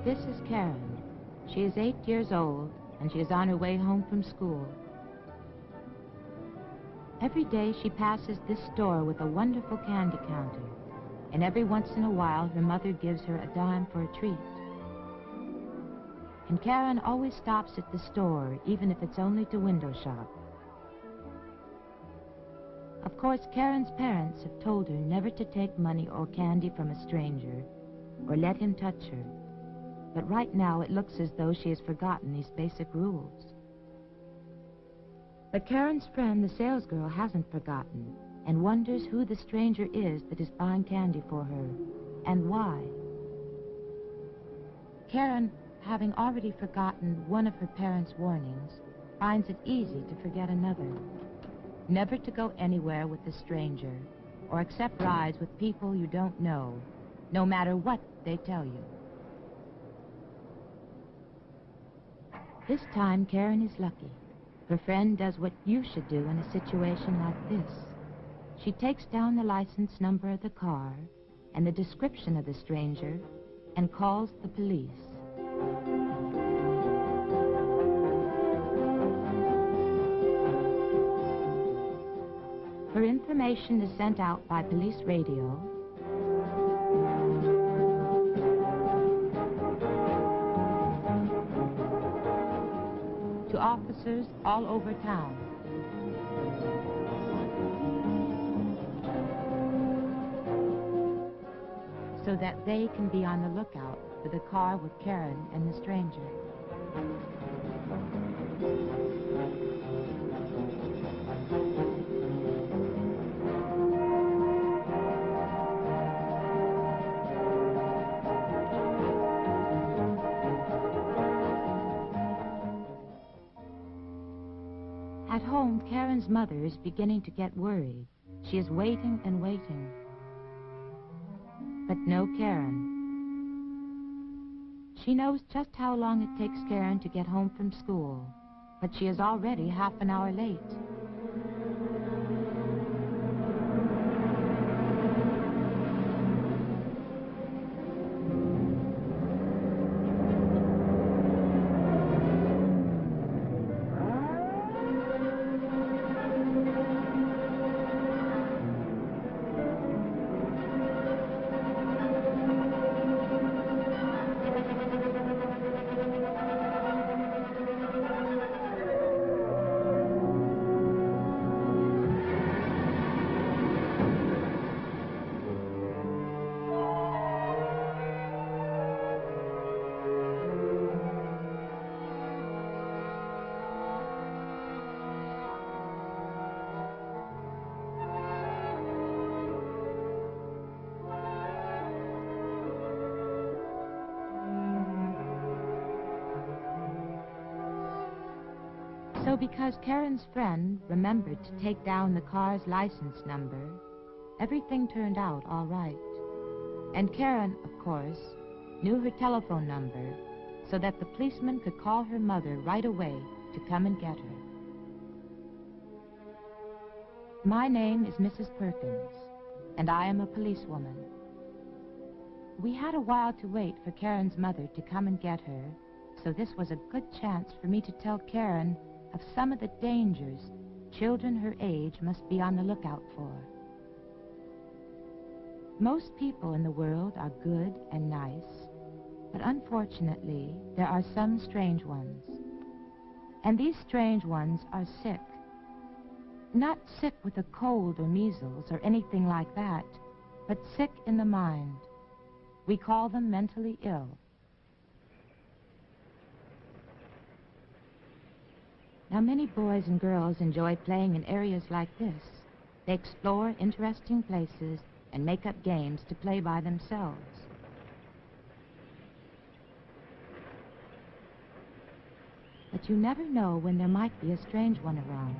This is Karen. She is 8 years old, and she is on her way home from school. Every day she passes this store with a wonderful candy counter, and every once in a while her mother gives her a dime for a treat. And Karen always stops at the store, even if it's only to window shop. Of course, Karen's parents have told her never to take money or candy from a stranger, or let him touch her. But right now it looks as though she has forgotten these basic rules. But Karen's friend, the salesgirl, hasn't forgotten, and wonders who the stranger is that is buying candy for her, and why. Karen, having already forgotten one of her parents' warnings, finds it easy to forget another. Never to go anywhere with a stranger, or accept rides with people you don't know, no matter what they tell you. This time, Karen is lucky. Her friend does what you should do in a situation like this. She takes down the license number of the car and the description of the stranger and calls the police. Her information is sent out by police radio, to officers all over town. So that they can be on the lookout for the car with Karen and the stranger. At home, Karen's mother is beginning to get worried. She is waiting and waiting. But no Karen. She knows just how long it takes Karen to get home from school, but she is already half an hour late. So because Karen's friend remembered to take down the car's license number, everything turned out all right. And Karen, of course, knew her telephone number so that the policeman could call her mother right away to come and get her. My name is Mrs. Perkins, and I am a policewoman. We had a while to wait for Karen's mother to come and get her, so this was a good chance for me to tell Karen of some of the dangers children her age must be on the lookout for. Most people in the world are good and nice, but unfortunately, there are some strange ones. And these strange ones are sick. Not sick with a cold or measles or anything like that, but sick in the mind. We call them mentally ill. Now, many boys and girls enjoy playing in areas like this. They explore interesting places and make up games to play by themselves. But you never know when there might be a strange one around.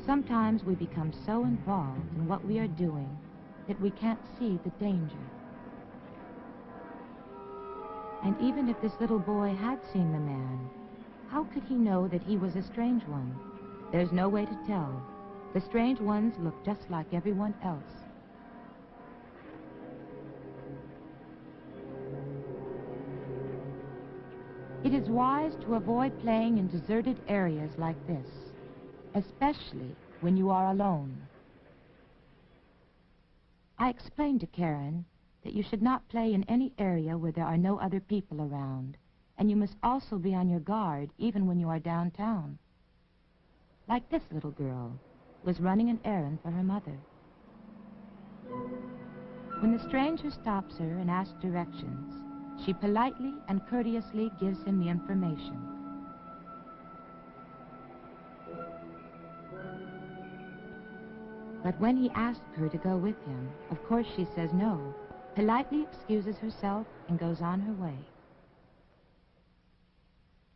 Sometimes we become so involved in what we are doing that we can't see the danger. And even if this little boy had seen the man, how could he know that he was a strange one? There's no way to tell. The strange ones look just like everyone else. It is wise to avoid playing in deserted areas like this, especially when you are alone. I explained to Karen that you should not play in any area where there are no other people around, and you must also be on your guard even when you are downtown. Like this little girl was running an errand for her mother. When the stranger stops her and asks directions, she politely and courteously gives him the information. But when he asks her to go with him, of course she says no, politely excuses herself and goes on her way.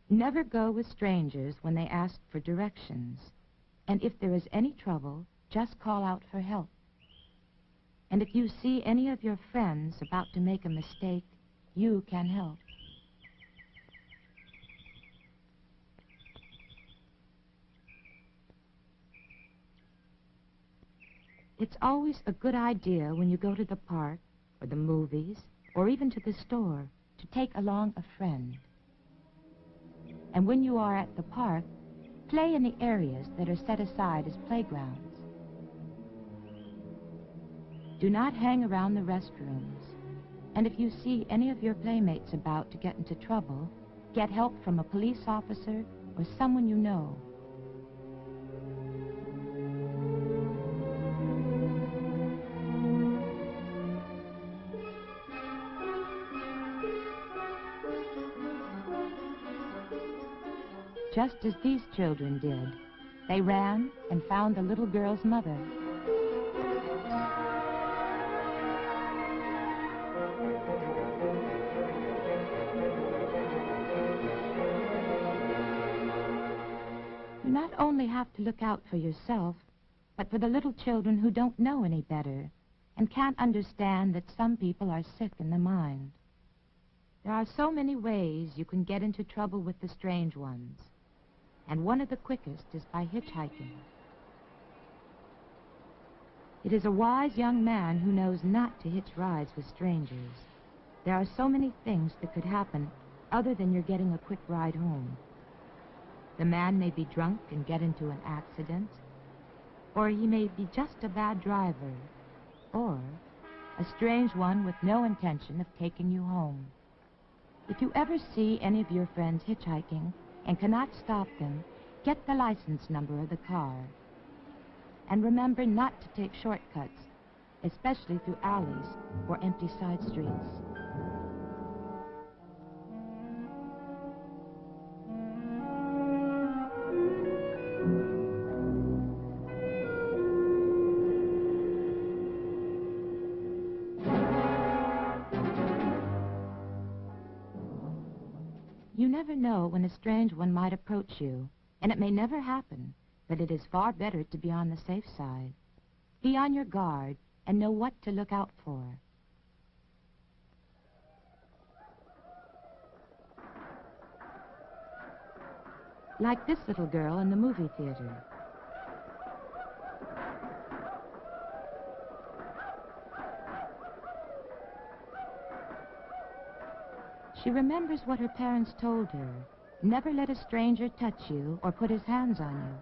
Never go with strangers when they ask for directions, and if there is any trouble, just call out for help. And if you see any of your friends about to make a mistake, you can help. It's always a good idea when you go to the park, or the movies, or even to the store, to take along a friend. And when you are at the park, play in the areas that are set aside as playgrounds. Do not hang around the restrooms. And if you see any of your playmates about to get into trouble, get help from a police officer or someone you know. Just as these children did, they ran and found the little girl's mother. You not only have to look out for yourself, but for the little children who don't know any better and can't understand that some people are sick in the mind. There are so many ways you can get into trouble with the strange ones, and one of the quickest is by hitchhiking. It is a wise young man who knows not to hitch rides with strangers. There are so many things that could happen other than you're getting a quick ride home. The man may be drunk and get into an accident, or he may be just a bad driver, or a strange one with no intention of taking you home. If you ever see any of your friends hitchhiking and cannot stop them, get the license number of the car. And remember not to take shortcuts, especially through alleys or empty side streets. You never know when a strange one might approach you, and it may never happen, but it is far better to be on the safe side. Be on your guard and know what to look out for. Like this little girl in the movie theater. She remembers what her parents told her. Never let a stranger touch you or put his hands on you.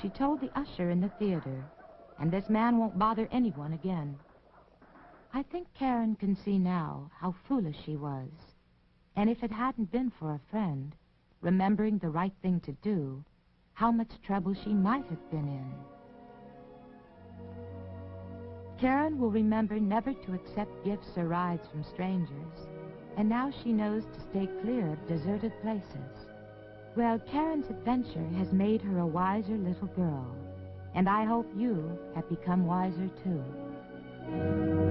She told the usher in the theater, and this man won't bother anyone again. I think Karen can see now how foolish she was. And if it hadn't been for a friend, remembering the right thing to do, how much trouble she might have been in. Karen will remember never to accept gifts or rides from strangers, and now she knows to stay clear of deserted places. Well, Karen's adventure has made her a wiser little girl, and I hope you have become wiser too.